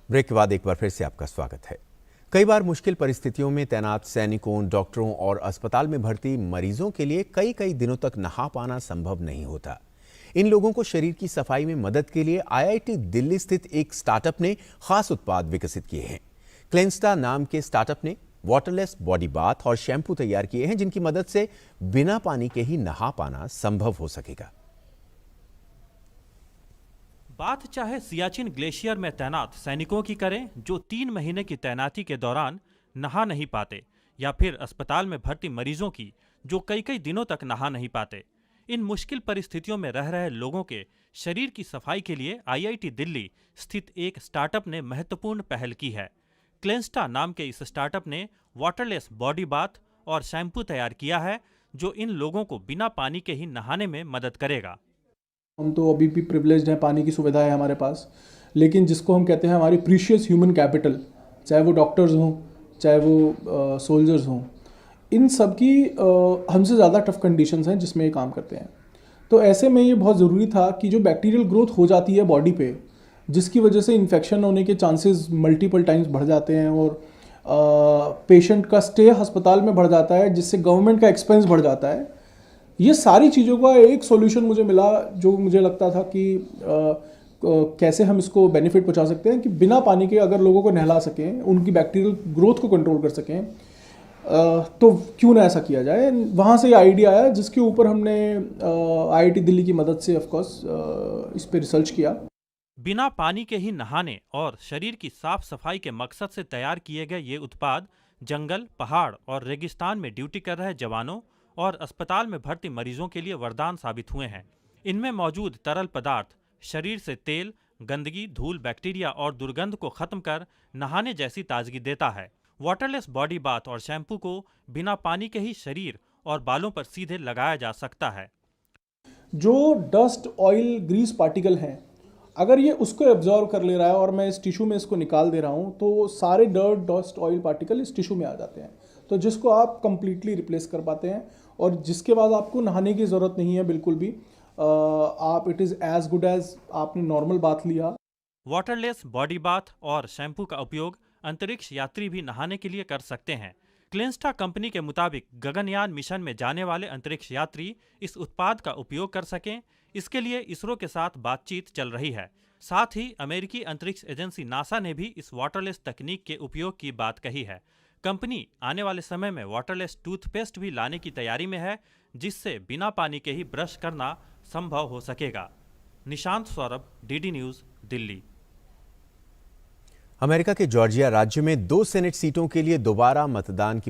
Break के बाद एक बार फिर से आपका स्वागत है। कई बार मुश्किल परिस्थितियों में तैनात सैनिकों, डॉक्टरों और अस्पताल में भर्ती मरीजों के लिए कई कई दिनों तक नहा पाना संभव नहीं होता। इन लोगों को शरीर की सफाई में मदद के लिए आईआईटी दिल्ली स्थित एक स्टार्टअप ने खास उत्पाद विकसित किए हैं। क्लेंस्टा नाम के स्टार्टअप ने वाटरलेस बॉडी बाथ और शैम्पू तैयार किए हैं, जिनकी मदद से बिना पानी के ही नहा पाना संभव हो सकेगा। बात चाहे सियाचिन ग्लेशियर में तैनात सैनिकों की करें जो 3 महीने की तैनाती के दौरान नहा नहीं पाते, या फिर अस्पताल में भर्ती मरीजों की जो कई कई दिनों तक नहा नहीं पाते। इन मुश्किल परिस्थितियों में रह रहे लोगों के शरीर की सफाई के लिए आईआईटी दिल्ली स्थित एक स्टार्टअप ने महत्वपूर्ण पहल की है। क्लेंस्टा नाम के इस स्टार्टअप ने वाटरलेस बॉडी बाथ और शैम्पू तैयार किया है जो इन लोगों को बिना पानी के ही नहाने में मदद करेगा। हम तो अभी भी प्रिविलेज्ड हैं, पानी की सुविधा है हमारे पास, लेकिन जिसको हम कहते हैं हमारी प्रीशियस ह्यूमन कैपिटल, चाहे वो डॉक्टर्स हों, चाहे वो सोल्जर्स हों, इन सब की हमसे ज़्यादा टफ कंडीशंस हैं जिसमें ये काम करते हैं। तो ऐसे में ये बहुत ज़रूरी था कि जो बैक्टीरियल ग्रोथ हो जाती है बॉडी पे, जिसकी वजह से इन्फेक्शन होने के चांसेस मल्टीपल टाइम्स बढ़ जाते हैं और पेशेंट का स्टे अस्पताल में बढ़ जाता है, जिससे गवर्नमेंट का एक्सपेंस बढ़ जाता है। ये सारी चीज़ों का एक सॉल्यूशन मुझे मिला जो मुझे लगता था कि कैसे हम इसको बेनिफिट पहुंचा सकते हैं कि बिना पानी के अगर लोगों को नहला सकें, उनकी बैक्टीरियल ग्रोथ को कंट्रोल कर सकें, तो क्यों ना ऐसा किया जाए। वहाँ से ये आइडिया आया जिसके ऊपर हमने आईआईटी दिल्ली की मदद से ऑफ कोर्स इस पर रिसर्च किया। बिना पानी के ही नहाने और शरीर की साफ सफाई के मकसद से तैयार किए गए ये उत्पाद जंगल, पहाड़ और रेगिस्तान में ड्यूटी कर रहे जवानों और अस्पताल में भर्ती मरीजों के लिए वरदान साबित हुए हैं। इनमें मौजूद तरल पदार्थ शरीर से तेल, गंदगी, धूल, बैक्टीरिया और दुर्गंध को खत्म कर नहाने जैसी ताजगी देता है। वाटरलेस बॉडी बाथ और शैम्पू को बिना पानी के ही शरीर और बालों पर सीधे लगाया जा सकता है। जो डस्ट, ऑयल, ग्रीस पार्टिकल हैं, अगर ये उसको एब्जॉर्व कर ले रहा है और मैं इस टिश्यू में इसको निकाल दे रहा हूँ, तो सारे डस्ट, ऑयल पार्टिकल इस टिश्यू में आ जाते हैं, तो जिसको आप कंप्लीटली रिप्लेस कर पाते हैं और जिसके बाद आपको नहाने की ज़रूरत नहीं है बिल्कुल भी। आप it is as good as आपने नॉर्मल बाथ लिया। वाटरलेस बॉडी बाथ और शैम्पू का उपयोग अंतरिक्ष यात्री भी नहाने के लिए कर सकते हैं। क्लेंस्टा कंपनी के मुताबिक गगनयान मिशन में जाने वाले अंतरिक्ष यात्री इस उत्पाद का उपयोग कर सकें, इसके लिए इसरो के साथ बातचीत चल रही है। साथ ही अमेरिकी अंतरिक्ष एजेंसी नासा ने भी इस वाटरलेस तकनीक के उपयोग की बात कही है। कंपनी आने वाले समय में वाटरलेस टूथपेस्ट भी लाने की तैयारी में है, जिससे बिना पानी के ही ब्रश करना संभव हो सकेगा। Nishant Saurabh, DD news, Delhi. America के जॉर्जिया राज्य में 2 सेनेट सीटों के लिए दोबारा मतदान की